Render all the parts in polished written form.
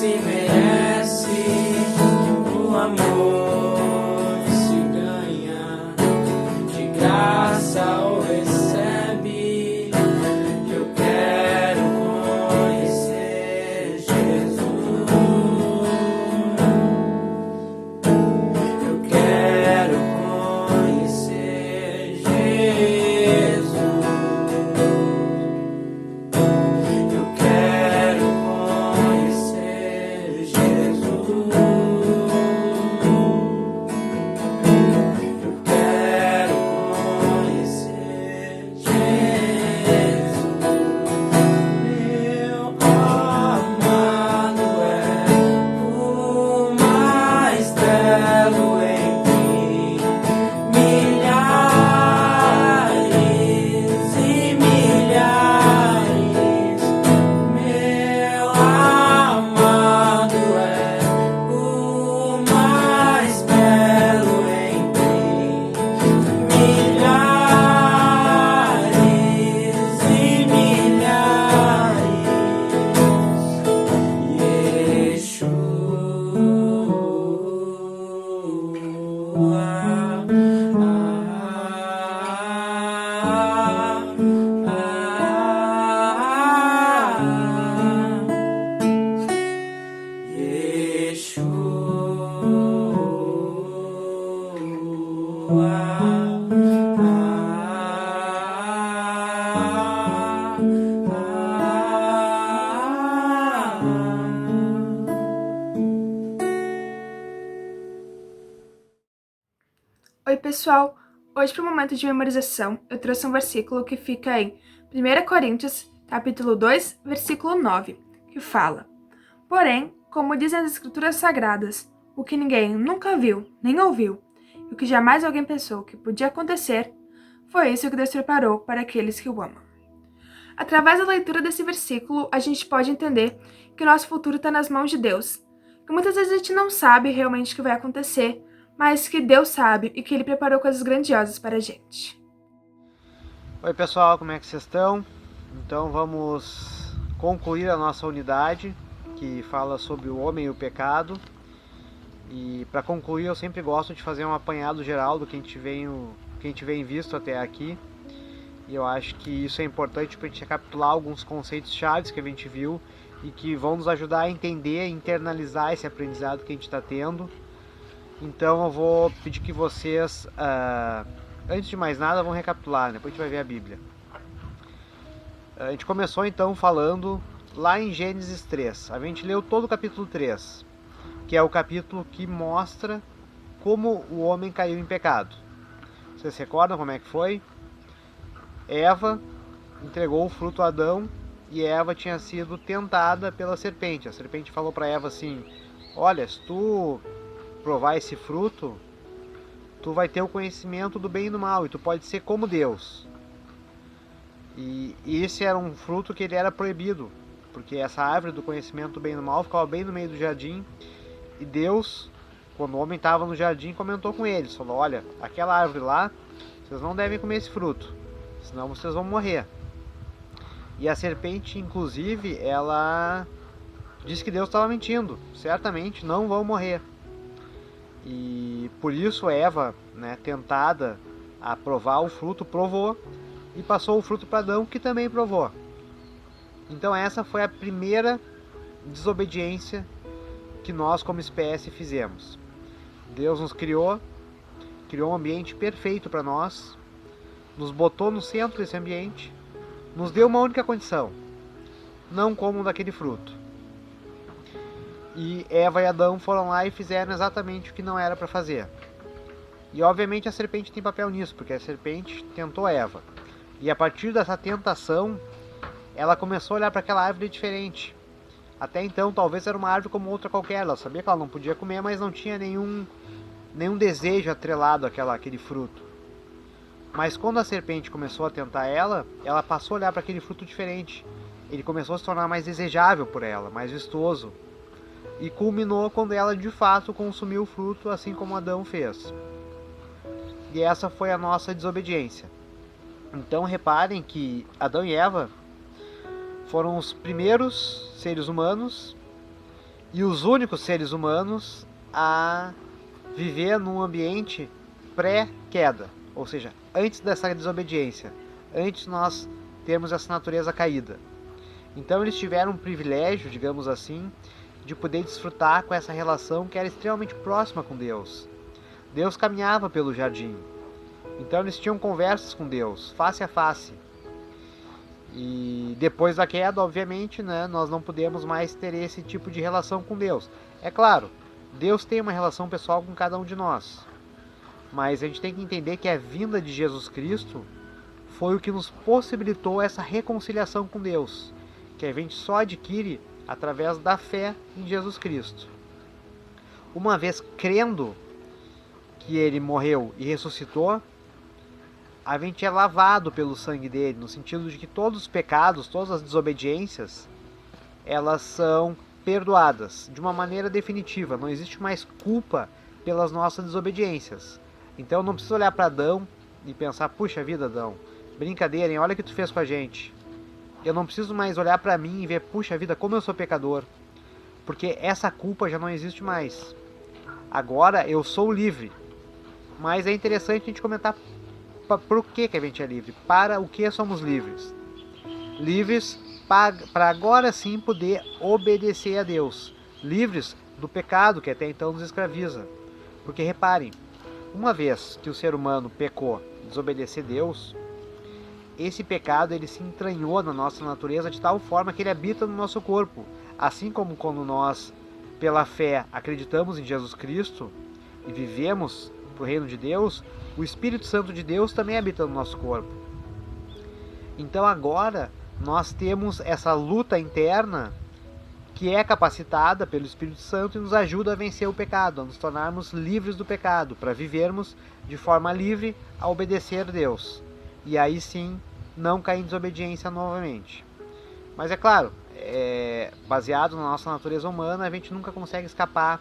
se merece, o amor se ganha, de graça ou recebe. Eu quero conhecer Jesus. Eu quero conhecer Jesus. Eu quero conhecer Jesus. Eu quero conhecer Jesus. Meu amado é o mais belo entre milhares e milhares. Meu amado é o mais belo entre milhares e milhares. Oi pessoal, hoje para o momento de memorização eu trouxe um versículo que fica em 1 Coríntios, capítulo 2, versículo 9, que fala: Porém, como dizem as escrituras sagradas, o que ninguém nunca viu, nem ouviu, e o que jamais alguém pensou que podia acontecer, foi isso que Deus preparou para aqueles que o amam. Através da leitura desse versículo, a gente pode entender que o nosso futuro está nas mãos de Deus, que muitas vezes a gente não sabe realmente o que vai acontecer, mas que Deus sabe e que Ele preparou coisas grandiosas para a gente. Oi pessoal, como é que vocês estão? Então vamos concluir a nossa unidade que fala sobre o homem e o pecado. E para concluir eu sempre gosto de fazer um apanhado geral do que a gente vem visto até aqui. E eu acho que isso é importante para a gente recapitular alguns conceitos chaves que a gente viu e que vão nos ajudar a entender e internalizar esse aprendizado que a gente está tendo. Então eu vou pedir que vocês, antes de mais nada, vão recapitular, depois a gente vai ver a Bíblia. A gente começou então falando lá em Gênesis 3. A gente leu todo o capítulo 3, que é o capítulo que mostra como o homem caiu em pecado. Vocês se recordam como é que foi? Eva entregou o fruto a Adão e Eva tinha sido tentada pela serpente. A serpente falou para Eva assim: olha, se tu provar esse fruto, tu vai ter o conhecimento do bem e do mal e tu pode ser como Deus. E esse era um fruto que ele era proibido, porque essa árvore do conhecimento do bem e do mal ficava bem no meio do jardim. E Deus, quando o homem estava no jardim, comentou com eles, falou: olha, aquela árvore lá, vocês não devem comer esse fruto, senão vocês vão morrer. E a serpente, inclusive, ela disse que Deus estava mentindo, certamente não vão morrer. E por isso Eva, tentada a provar o fruto, provou e passou o fruto para Adão, que também provou. Então essa foi a primeira desobediência que nós como espécie fizemos. Deus nos criou um ambiente perfeito para nós, nos botou no centro desse ambiente, nos deu uma única condição: não comam daquele fruto. E Eva e Adão foram lá e fizeram exatamente o que não era para fazer. E obviamente a serpente tem papel nisso, porque a serpente tentou Eva. E a partir dessa tentação, ela começou a olhar para aquela árvore diferente. Até então, talvez era uma árvore como outra qualquer. Ela sabia que ela não podia comer, mas não tinha nenhum desejo atrelado àquele fruto. Mas quando a serpente começou a tentar ela passou a olhar para aquele fruto diferente. Ele começou a se tornar mais desejável por ela, mais vistoso. E culminou quando ela de fato consumiu o fruto, assim como Adão fez. E essa foi a nossa desobediência. Então reparem que Adão e Eva foram os primeiros seres humanos e os únicos seres humanos a viver num ambiente pré-queda, ou seja, antes dessa desobediência, antes de nós termos essa natureza caída. Então eles tiveram um privilégio, digamos assim, de poder desfrutar com essa relação que era extremamente próxima com Deus. Deus caminhava pelo jardim, então eles tinham conversas com Deus, face a face. E depois da queda, obviamente, né, nós não podemos mais ter esse tipo de relação com Deus. É claro, Deus tem uma relação pessoal com cada um de nós. Mas a gente tem que entender que a vinda de Jesus Cristo foi o que nos possibilitou essa reconciliação com Deus, que a gente só adquire através da fé em Jesus Cristo. Uma vez crendo que Ele morreu e ressuscitou, a gente é lavado pelo sangue dele, no sentido de que todos os pecados, todas as desobediências, elas são perdoadas de uma maneira definitiva. Não existe mais culpa pelas nossas desobediências. Então eu não preciso olhar para Adão e pensar, puxa vida, Adão, brincadeira, hein? Olha o que tu fez com a gente. Eu não preciso mais olhar para mim e ver, puxa vida, como eu sou pecador. Porque essa culpa já não existe mais. Agora eu sou livre. Mas é interessante a gente comentar por que a gente é livre, para o que somos livres. Livres para agora sim poder obedecer a Deus. Livres do pecado que até então nos escraviza. Porque reparem, uma vez que o ser humano pecou, desobedeceu a Deus, esse pecado ele se entranhou na nossa natureza de tal forma que ele habita no nosso corpo. Assim como quando nós, pela fé, acreditamos em Jesus Cristo e vivemos para o reino de Deus, o Espírito Santo de Deus também habita no nosso corpo. Então agora nós temos essa luta interna que é capacitada pelo Espírito Santo e nos ajuda a vencer o pecado, a nos tornarmos livres do pecado, para vivermos de forma livre a obedecer a Deus. E aí sim, não cair em desobediência novamente. Mas é claro, baseado na nossa natureza humana, a gente nunca consegue escapar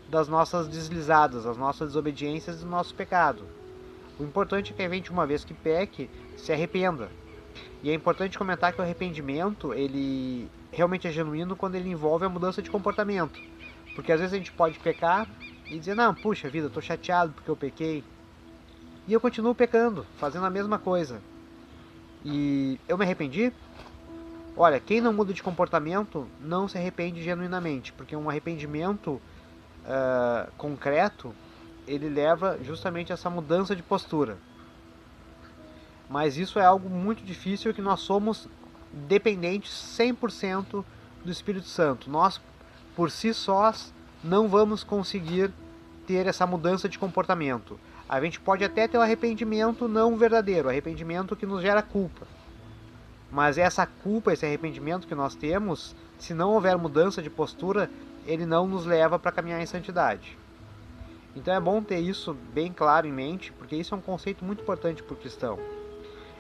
das nossas deslizadas, das nossas desobediências e do nosso pecado. O importante é que a gente, uma vez que peque, se arrependa. E é importante comentar que o arrependimento, ele realmente é genuíno quando ele envolve a mudança de comportamento. Porque às vezes a gente pode pecar e dizer, não, puxa vida, eu estou chateado porque eu pequei. E eu continuo pecando, fazendo a mesma coisa. E eu me arrependi? Olha, quem não muda de comportamento não se arrepende genuinamente, porque um arrependimento concreto, ele leva justamente a essa mudança de postura. Mas isso é algo muito difícil, que nós somos dependentes 100% do Espírito Santo. Nós, por si sós, não vamos conseguir ter essa mudança de comportamento. A gente pode até ter um arrependimento não verdadeiro, arrependimento que nos gera culpa. Mas essa culpa, esse arrependimento que nós temos, se não houver mudança de postura, ele não nos leva para caminhar em santidade. Então é bom ter isso bem claro em mente, porque isso é um conceito muito importante para o cristão.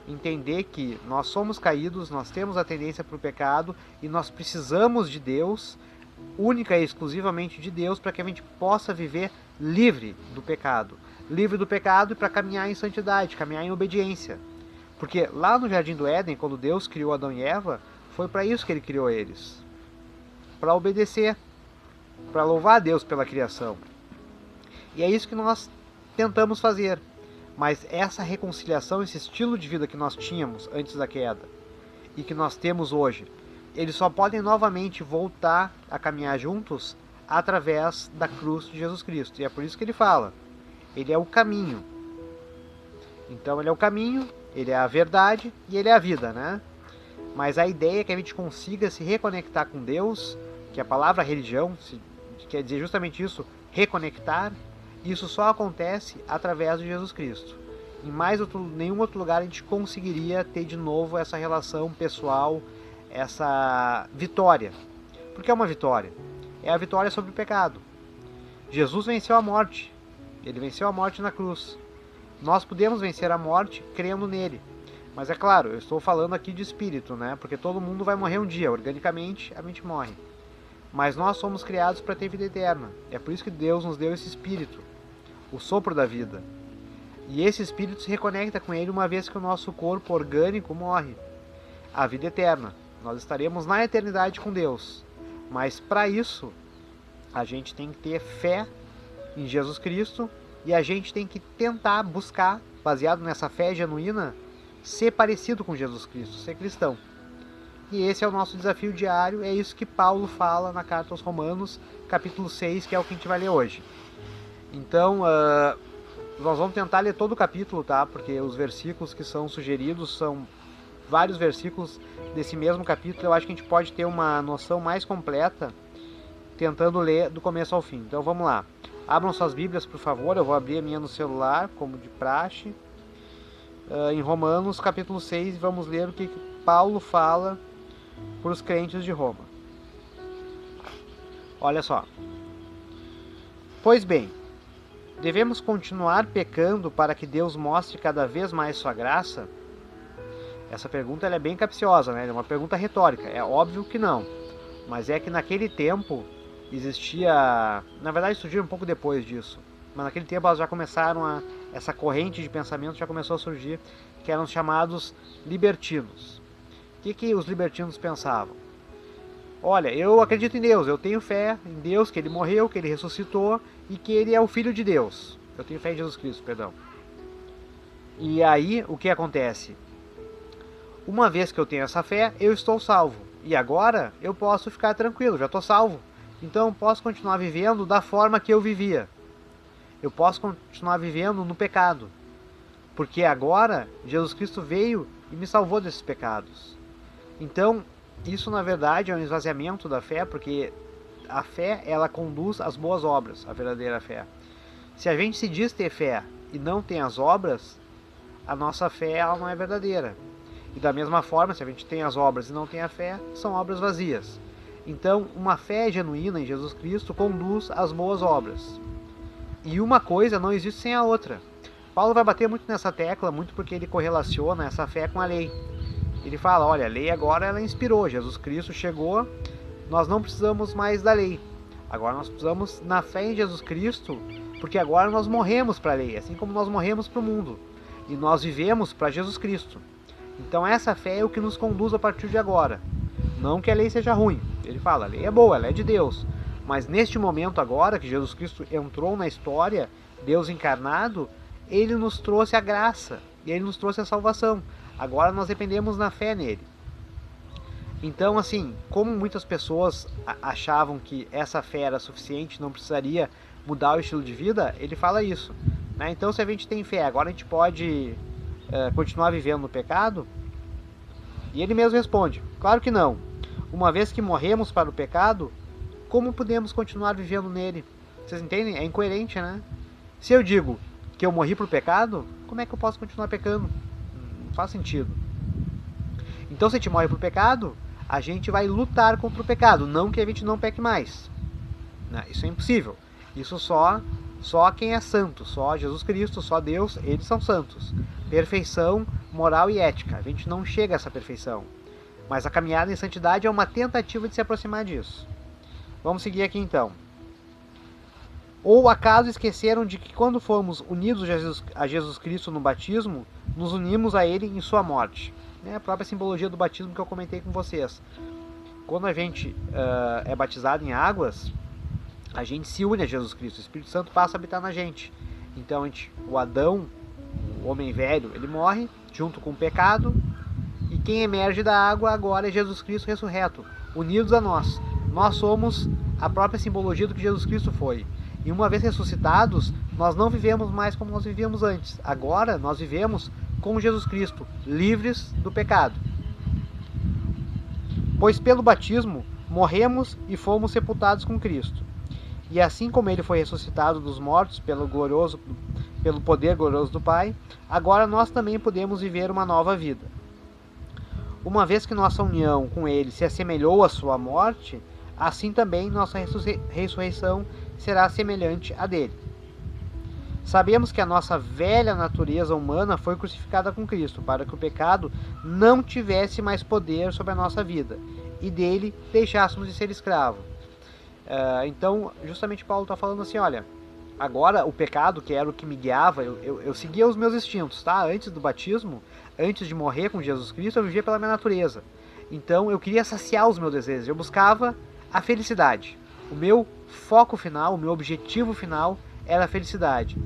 Entender que nós somos caídos, nós temos a tendência para o pecado e nós precisamos de Deus, única e exclusivamente de Deus, para que a gente possa viver livre do pecado. Livre do pecado e para caminhar em santidade, caminhar em obediência. Porque lá no Jardim do Éden, quando Deus criou Adão e Eva, foi para isso que ele criou eles. Para obedecer, para louvar a Deus pela criação. E é isso que nós tentamos fazer. Mas essa reconciliação, esse estilo de vida que nós tínhamos antes da queda e que nós temos hoje, eles só podem novamente voltar a caminhar juntos através da cruz de Jesus Cristo. E é por isso que ele fala, ele é o caminho. Então ele é o caminho, ele é a verdade e ele é a vida, né? Mas a ideia é que a gente consiga se reconectar com Deus, que a palavra religião quer dizer justamente isso, reconectar. Isso só acontece através de Jesus Cristo. Em nenhum outro lugar a gente conseguiria ter de novo essa relação pessoal, essa vitória. Porque é uma vitória. É a vitória sobre o pecado. Jesus venceu a morte. Ele venceu a morte na cruz. Nós podemos vencer a morte crendo nele. Mas é claro, eu estou falando aqui de espírito, né? Porque todo mundo vai morrer um dia. Organicamente, a gente morre. Mas nós somos criados para ter vida eterna. É por isso que Deus nos deu esse espírito, o sopro da vida. E esse espírito se reconecta com ele uma vez que o nosso corpo orgânico morre. A vida eterna. Nós estaremos na eternidade com Deus. Mas para isso, A gente tem que ter fé em Jesus Cristo e a gente tem que tentar buscar, baseado nessa fé genuína, ser parecido com Jesus Cristo, ser cristão. E esse é o nosso desafio diário, é isso que Paulo fala na carta aos Romanos, capítulo 6, que é o que a gente vai ler hoje. Então, nós vamos tentar ler todo o capítulo, tá? Porque os versículos que são sugeridos são vários versículos desse mesmo capítulo. Eu acho que a gente pode ter uma noção mais completa tentando ler do começo ao fim. Então vamos lá. Abram suas Bíblias, por favor. Eu vou abrir a minha no celular, como de praxe. Em Romanos, capítulo 6, vamos ler o que Paulo fala para os crentes de Roma. Olha só. Pois bem, devemos continuar pecando para que Deus mostre cada vez mais sua graça? Essa pergunta ela é bem capciosa, né? É uma pergunta retórica. É óbvio que não. Mas é que naquele tempo existia... Na verdade surgiu um pouco depois disso. Mas naquele tempo elas já começaram essa corrente de pensamento já começou a surgir, que eram os chamados libertinos. O que os libertinos pensavam? Olha, eu acredito em Deus, eu tenho fé em Deus, que Ele morreu, que Ele ressuscitou e que Ele é o Filho de Deus. Eu tenho fé em Jesus Cristo, perdão. E aí, o que acontece? Uma vez que eu tenho essa fé, eu estou salvo. E agora, eu posso ficar tranquilo, já estou salvo. Então, eu posso continuar vivendo da forma que eu vivia. Eu posso continuar vivendo no pecado. Porque agora, Jesus Cristo veio e me salvou desses pecados. Então, isso na verdade é um esvaziamento da fé, porque a fé, ela conduz às boas obras, a verdadeira fé. Se a gente se diz ter fé e não tem as obras, a nossa fé ela não é verdadeira. E da mesma forma, se a gente tem as obras e não tem a fé, são obras vazias. Então, uma fé genuína em Jesus Cristo conduz às boas obras. E uma coisa não existe sem a outra. Paulo vai bater muito nessa tecla, muito porque ele correlaciona essa fé com a lei. Ele fala, olha, a lei agora ela inspirou, Jesus Cristo chegou, nós não precisamos mais da lei. Agora nós precisamos na fé em Jesus Cristo, porque agora nós morremos para a lei, assim como nós morremos para o mundo. E nós vivemos para Jesus Cristo. Então essa fé é o que nos conduz a partir de agora. Não que a lei seja ruim. Ele fala, a lei é boa, ela é de Deus. Mas neste momento agora, que Jesus Cristo entrou na história, Deus encarnado, Ele nos trouxe a graça, e Ele nos trouxe a salvação. Agora nós dependemos na fé nele. Então, assim, como muitas pessoas achavam que essa fé era suficiente, não precisaria mudar o estilo de vida, ele fala isso. Né? Então, se a gente tem fé, agora a gente pode continuar vivendo no pecado? E ele mesmo responde, claro que não. Uma vez que morremos para o pecado, como podemos continuar vivendo nele? Vocês entendem? É incoerente, né? Se eu digo que eu morri para o pecado, como é que eu posso continuar pecando? Não faz sentido. Então, se a gente morre para o pecado, a gente vai lutar contra o pecado, não que a gente não peque mais. Isso é impossível. Isso só quem é santo, só Jesus Cristo, só Deus, eles são santos. Perfeição moral e ética. A gente não chega a essa perfeição. Mas a caminhada em santidade é uma tentativa de se aproximar disso. Vamos seguir aqui então. Ou acaso esqueceram de que quando fomos unidos a Jesus Cristo no batismo, nos unimos a Ele em sua morte? É a própria simbologia do batismo que eu comentei com vocês. Quando a gente é batizado em águas, a gente se une a Jesus Cristo. O Espírito Santo passa a habitar na gente. Então o Adão, o homem velho, ele morre junto com o pecado. E quem emerge da água agora é Jesus Cristo ressurreto, unidos a nós. Nós somos a própria simbologia do que Jesus Cristo foi. E uma vez ressuscitados, nós não vivemos mais como nós vivíamos antes. Agora nós vivemos com Jesus Cristo, livres do pecado. Pois pelo batismo morremos e fomos sepultados com Cristo. E assim como Ele foi ressuscitado dos mortos pelo poder glorioso do Pai, agora nós também podemos viver uma nova vida. Uma vez que nossa união com Ele se assemelhou à sua morte, assim também nossa ressurreição será semelhante à dele. Sabemos que a nossa velha natureza humana foi crucificada com Cristo, para que o pecado não tivesse mais poder sobre a nossa vida, e dele deixássemos de ser escravos. Então, justamente Paulo está falando assim, olha, agora o pecado, que era o que me guiava, eu seguia os meus instintos, tá? Antes do batismo, antes de morrer com Jesus Cristo, eu vivia pela minha natureza. Então, eu queria saciar os meus desejos, eu buscava a felicidade. O meu foco final, o meu objetivo final era a felicidade.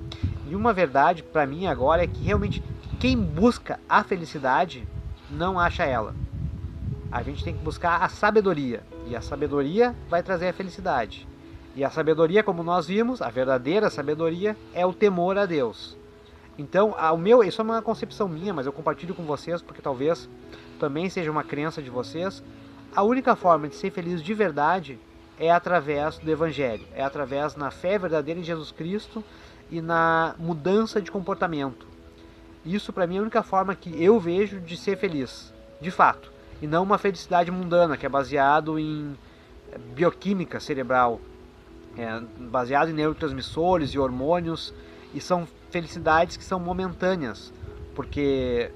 E uma verdade para mim agora é que realmente quem busca a felicidade não acha ela. A gente tem que buscar a sabedoria, e a sabedoria vai trazer a felicidade. E a sabedoria, como nós vimos, a verdadeira sabedoria é o temor a Deus. Então, isso é uma concepção minha, mas eu compartilho com vocês porque talvez também seja uma crença de vocês. A única forma de ser feliz de verdade é através do Evangelho, é através na fé verdadeira em Jesus Cristo e na mudança de comportamento. Isso para mim é a única forma que eu vejo de ser feliz, de fato, e não uma felicidade mundana que é baseado em bioquímica cerebral, baseado em neurotransmissores e hormônios, e são felicidades que são momentâneas, porque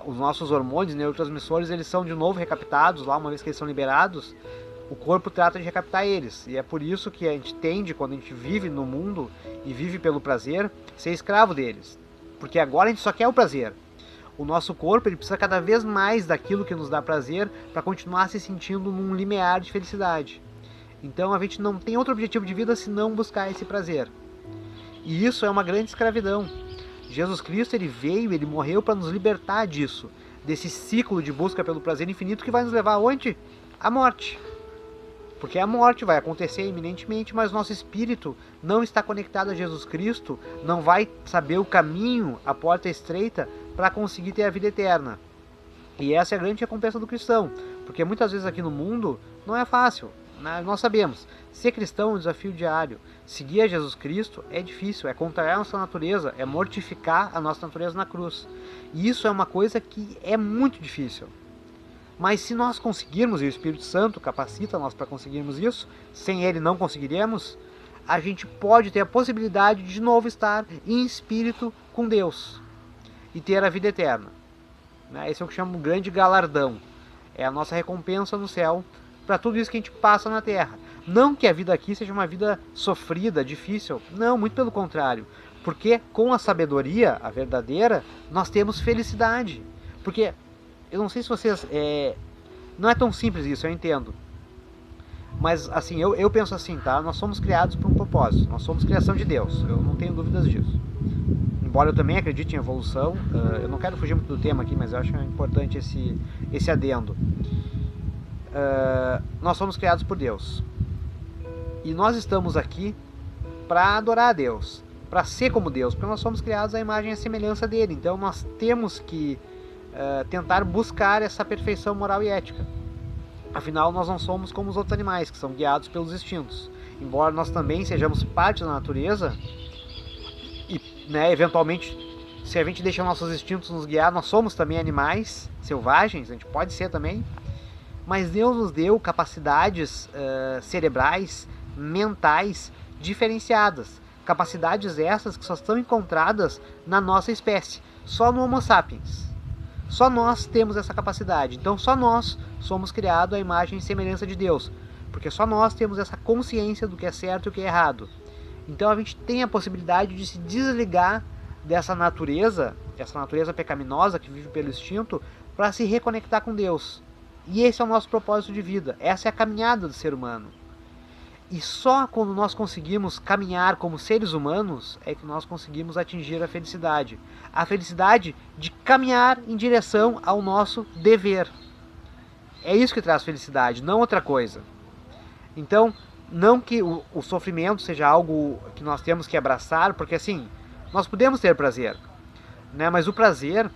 os nossos hormônios, neurotransmissores, eles são de novo recaptados lá, uma vez que eles são liberados, o corpo trata de recaptar eles, e é por isso que a gente tende, quando a gente vive no mundo e vive pelo prazer, ser escravo deles, porque agora a gente só quer o prazer. O nosso corpo ele precisa cada vez mais daquilo que nos dá prazer para continuar se sentindo num limiar de felicidade. Então a gente não tem outro objetivo de vida senão buscar esse prazer. E isso é uma grande escravidão. Jesus Cristo ele veio, ele morreu para nos libertar disso, desse ciclo de busca pelo prazer infinito que vai nos levar aonde? À morte. Porque a morte vai acontecer iminentemente, mas nosso espírito não está conectado a Jesus Cristo, não vai saber o caminho, a porta estreita para conseguir ter a vida eterna. E essa é a grande recompensa do cristão, porque muitas vezes aqui no mundo não é fácil. Nós sabemos, ser cristão é um desafio diário. Seguir a Jesus Cristo é difícil, é contrariar a nossa natureza, é mortificar a nossa natureza na cruz. E isso é uma coisa que é muito difícil. Mas se nós conseguirmos, e o Espírito Santo capacita nós para conseguirmos isso, sem ele não conseguiríamos, a gente pode ter a possibilidade de novo estar em espírito com Deus e ter a vida eterna. Esse é o que chamo de grande galardão. É a nossa recompensa no céu para tudo isso que a gente passa na terra. Não que a vida aqui seja uma vida sofrida, difícil. Não, muito pelo contrário. Porque com a sabedoria, a verdadeira, nós temos felicidade. Porque, eu não sei se vocês... não é tão simples isso, eu entendo. Mas, assim, eu penso assim, tá? Nós somos criados por um propósito. Nós somos criação de Deus. Eu não tenho dúvidas disso. Embora eu também acredite em evolução, eu não quero fugir muito do tema aqui, mas eu acho importante esse adendo. Nós somos criados por Deus. E nós estamos aqui para adorar a Deus, para ser como Deus, porque nós somos criados à imagem e à semelhança dele. Então nós temos que tentar buscar essa perfeição moral e ética. Afinal, nós não somos como os outros animais, que são guiados pelos instintos. Embora nós também sejamos parte da natureza, e eventualmente, se a gente deixa nossos instintos nos guiar, nós somos também animais selvagens, a gente pode ser também. Mas Deus nos deu capacidades cerebrais, mentais, diferenciadas. Capacidades essas que só estão encontradas na nossa espécie, só no Homo sapiens. Só nós temos essa capacidade. Então só nós somos criados à imagem e semelhança de Deus. Porque só nós temos essa consciência do que é certo e o que é errado. Então a gente tem a possibilidade de se desligar dessa natureza, essa natureza pecaminosa que vive pelo instinto, para se reconectar com Deus. E esse é o nosso propósito de vida. Essa é a caminhada do ser humano. E só quando nós conseguimos caminhar como seres humanos é que nós conseguimos atingir a felicidade. A felicidade de caminhar em direção ao nosso dever. É isso que traz felicidade, não outra coisa. Então, não que o sofrimento seja algo que nós temos que abraçar, porque assim, nós podemos ter prazer, mas o prazer,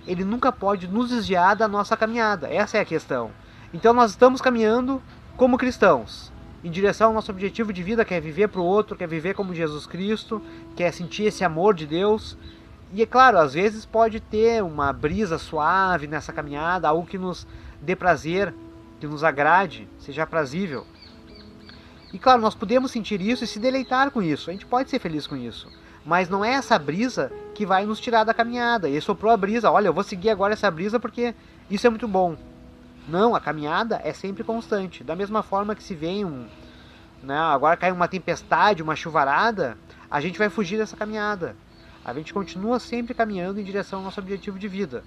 ele nunca pode nos desviar da nossa caminhada. Essa é a questão. Então nós estamos caminhando como cristãos, em direção ao nosso objetivo de vida, que é viver para o outro, que é viver como Jesus Cristo, que é sentir esse amor de Deus. E é claro, às vezes pode ter uma brisa suave nessa caminhada, algo que nos dê prazer, que nos agrade, seja aprazível. E claro, nós podemos sentir isso e se deleitar com isso, a gente pode ser feliz com isso. Mas não é essa brisa que vai nos tirar da caminhada. E soprou a brisa, olha, eu vou seguir agora essa brisa porque isso é muito bom. Não, a caminhada é sempre constante. Da mesma forma que se vem agora cai uma tempestade, uma chuvarada, a gente vai fugir dessa caminhada. A gente continua sempre caminhando em direção ao nosso objetivo de vida,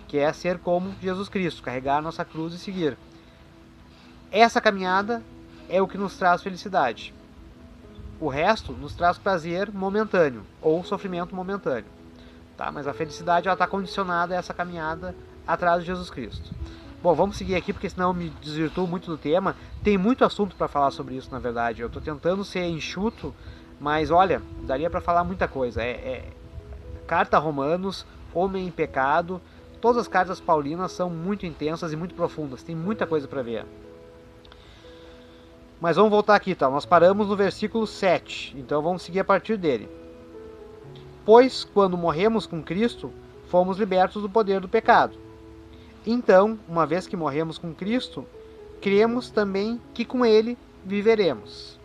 que é ser como Jesus Cristo, carregar a nossa cruz e seguir. Essa caminhada é o que nos traz felicidade. o resto nos traz prazer momentâneo ou sofrimento momentâneo. Tá? Mas a felicidade está condicionada a essa caminhada atrás de Jesus Cristo. Bom, vamos seguir aqui, porque senão eu me desvirtuo muito do tema. Tem muito assunto para falar sobre isso, na verdade. Eu estou tentando ser enxuto, mas olha, daria para falar muita coisa. Carta a Romanos, Homem em Pecado, todas as cartas paulinas são muito intensas e muito profundas. Tem muita coisa para ver. Mas vamos voltar aqui, tá? Nós paramos no versículo 7, então vamos seguir a partir dele. Pois, quando morremos com Cristo, fomos libertos do poder do pecado. Então, uma vez que morremos com Cristo, cremos também que com Ele viveremos.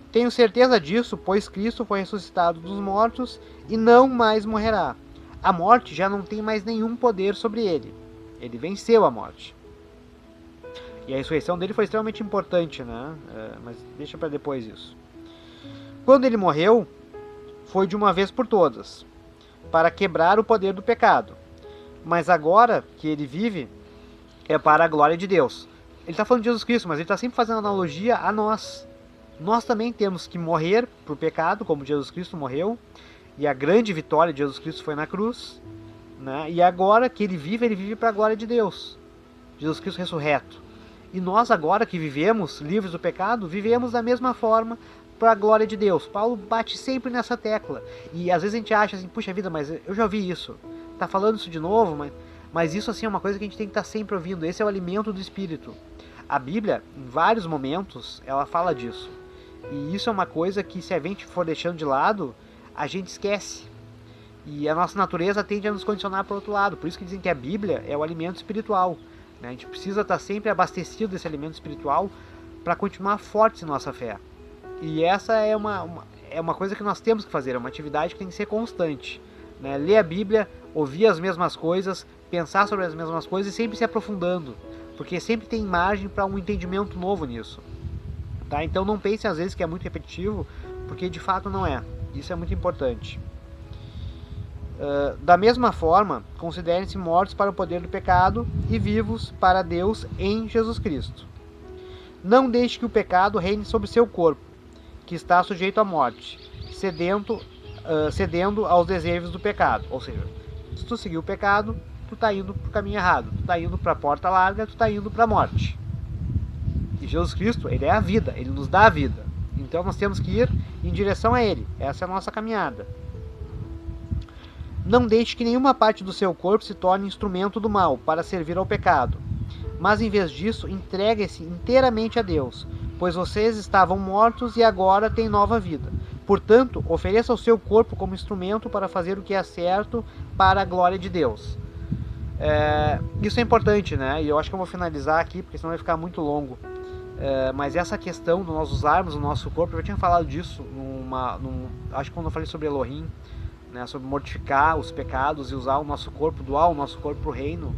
Tenho certeza disso, pois Cristo foi ressuscitado dos mortos e não mais morrerá. A morte já não tem mais nenhum poder sobre ele. Ele venceu a morte. E a ressurreição dele foi extremamente importante, né? Mas deixa para depois isso. Quando ele morreu, foi de uma vez por todas, para quebrar o poder do pecado. Mas agora que ele vive, é para a glória de Deus. Ele está falando de Jesus Cristo, mas ele está sempre fazendo analogia a nós. Nós também temos que morrer para o pecado, como Jesus Cristo morreu. E a grande vitória de Jesus Cristo foi na cruz. Né? E agora que ele vive para a glória de Deus. Jesus Cristo ressurreto. E nós agora que vivemos livres do pecado, vivemos da mesma forma para a glória de Deus. Paulo bate sempre nessa tecla. E às vezes a gente acha assim, puxa vida, mas eu já ouvi isso. Tá falando isso de novo, mas isso assim é uma coisa que a gente tem que estar sempre ouvindo. Esse é o alimento do Espírito. A Bíblia, em vários momentos, ela fala disso. E isso é uma coisa que se a gente for deixando de lado, a gente esquece. E a nossa natureza tende a nos condicionar para o outro lado. Por isso que dizem que a Bíblia é o alimento espiritual. Né? A gente precisa estar sempre abastecido desse alimento espiritual para continuar fortes em nossa fé. E essa é uma coisa que nós temos que fazer, é uma atividade que tem que ser constante. Né? Ler a Bíblia, ouvir as mesmas coisas, pensar sobre as mesmas coisas e sempre se aprofundando, porque sempre tem margem para um entendimento novo nisso. Tá? Então não pense às vezes que é muito repetitivo, porque de fato não é. Isso é muito importante. Da mesma forma, considerem-se mortos para o poder do pecado e vivos para Deus em Jesus Cristo. Não deixe que o pecado reine sobre seu corpo, que está sujeito à morte, cedendo aos desejos do pecado. Ou seja, se tu seguir o pecado, tu está indo para o caminho errado, tu está indo para a porta larga, tu está indo para a morte. E Jesus Cristo, ele é a vida, ele nos dá a vida. Então nós temos que ir em direção a ele. Essa é a nossa caminhada. Não deixe que nenhuma parte do seu corpo se torne instrumento do mal para servir ao pecado. Mas em vez disso, entregue-se inteiramente a Deus, pois vocês estavam mortos e agora têm nova vida. Portanto, ofereça o seu corpo como instrumento para fazer o que é certo para a glória de Deus. Isso é importante, né? E eu acho que eu vou finalizar aqui, porque senão vai ficar muito longo. Mas essa questão de nós usarmos o nosso corpo, eu já tinha falado disso, acho que quando eu falei sobre Elohim, né, sobre mortificar os pecados e usar o nosso corpo, doar o nosso corpo para o reino.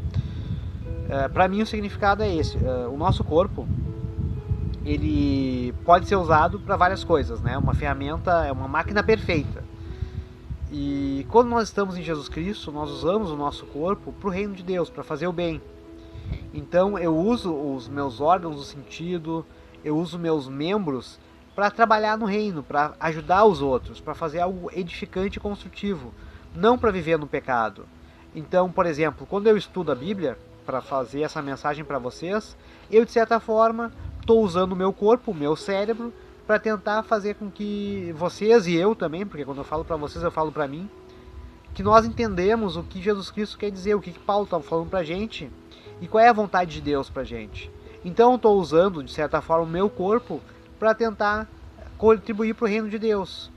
Para mim o significado é esse. O nosso corpo, ele pode ser usado para várias coisas, né? Uma ferramenta, é uma máquina perfeita. E quando nós estamos em Jesus Cristo, nós usamos o nosso corpo para o reino de Deus, para fazer o bem. Então eu uso os meus órgãos do sentido, eu uso meus membros para trabalhar no reino, para ajudar os outros, para fazer algo edificante e construtivo, não para viver no pecado. Então, por exemplo, quando eu estudo a Bíblia, para fazer essa mensagem para vocês, eu de certa forma estou usando o meu corpo, o meu cérebro, para tentar fazer com que vocês e eu também, porque quando eu falo para vocês eu falo para mim, que nós entendemos o que Jesus Cristo quer dizer, o que Paulo está falando para a gente e qual é a vontade de Deus para a gente. Então eu estou usando de certa forma o meu corpo para tentar contribuir para o reino de Deus.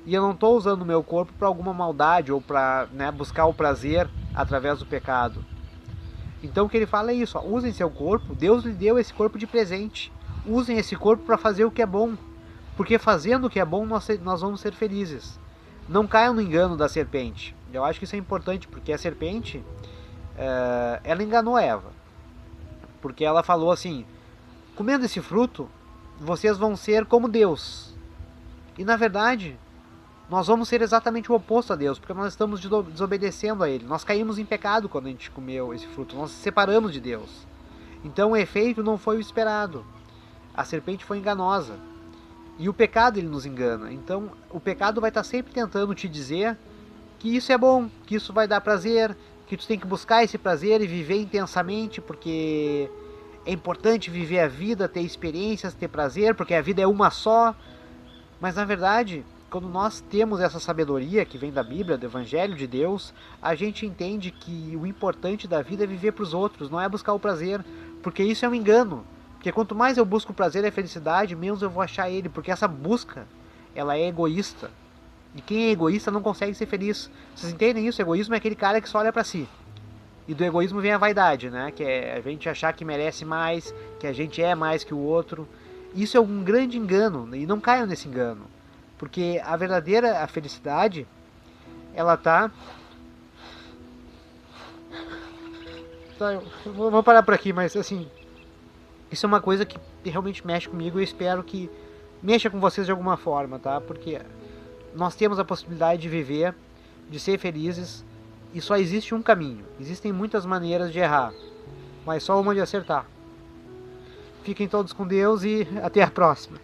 E eu não estou usando o meu corpo para alguma maldade ou para, né, buscar o prazer através do pecado. Então o que ele fala é isso, usem seu corpo, Deus lhe deu esse corpo de presente. Usem esse corpo para fazer o que é bom, porque fazendo o que é bom nós vamos ser felizes. Não caiam no engano da serpente. Eu acho que isso é importante, porque a serpente, ela enganou Eva. Porque ela falou assim, comendo esse fruto, vocês vão ser como Deus. E na verdade, nós vamos ser exatamente o oposto a Deus, porque nós estamos desobedecendo a Ele. Nós caímos em pecado quando a gente comeu esse fruto, nós nos separamos de Deus. Então o efeito não foi o esperado. A serpente foi enganosa. E o pecado, ele nos engana. Então, o pecado vai estar sempre tentando te dizer que isso é bom, que isso vai dar prazer, que tu tem que buscar esse prazer e viver intensamente, porque é importante viver a vida, ter experiências, ter prazer, porque a vida é uma só. Mas, na verdade, quando nós temos essa sabedoria que vem da Bíblia, do Evangelho de Deus, a gente entende que o importante da vida é viver para os outros, não é buscar o prazer, porque isso é um engano. Porque quanto mais eu busco o prazer e a felicidade, menos eu vou achar ele, porque essa busca, ela é egoísta. E quem é egoísta não consegue ser feliz. Vocês entendem isso? O egoísmo é aquele cara que só olha para si. E do egoísmo vem a vaidade, né? Que é a gente achar que merece mais, que a gente é mais que o outro. Isso é um grande engano, e não caiam nesse engano. Porque a verdadeira felicidade, ela tá... Eu vou parar por aqui, mas assim... Isso é uma coisa que realmente mexe comigo e eu espero que mexa com vocês de alguma forma, tá? Porque nós temos a possibilidade de viver, de ser felizes, e só existe um caminho. Existem muitas maneiras de errar, mas só uma de acertar. Fiquem todos com Deus e até a próxima.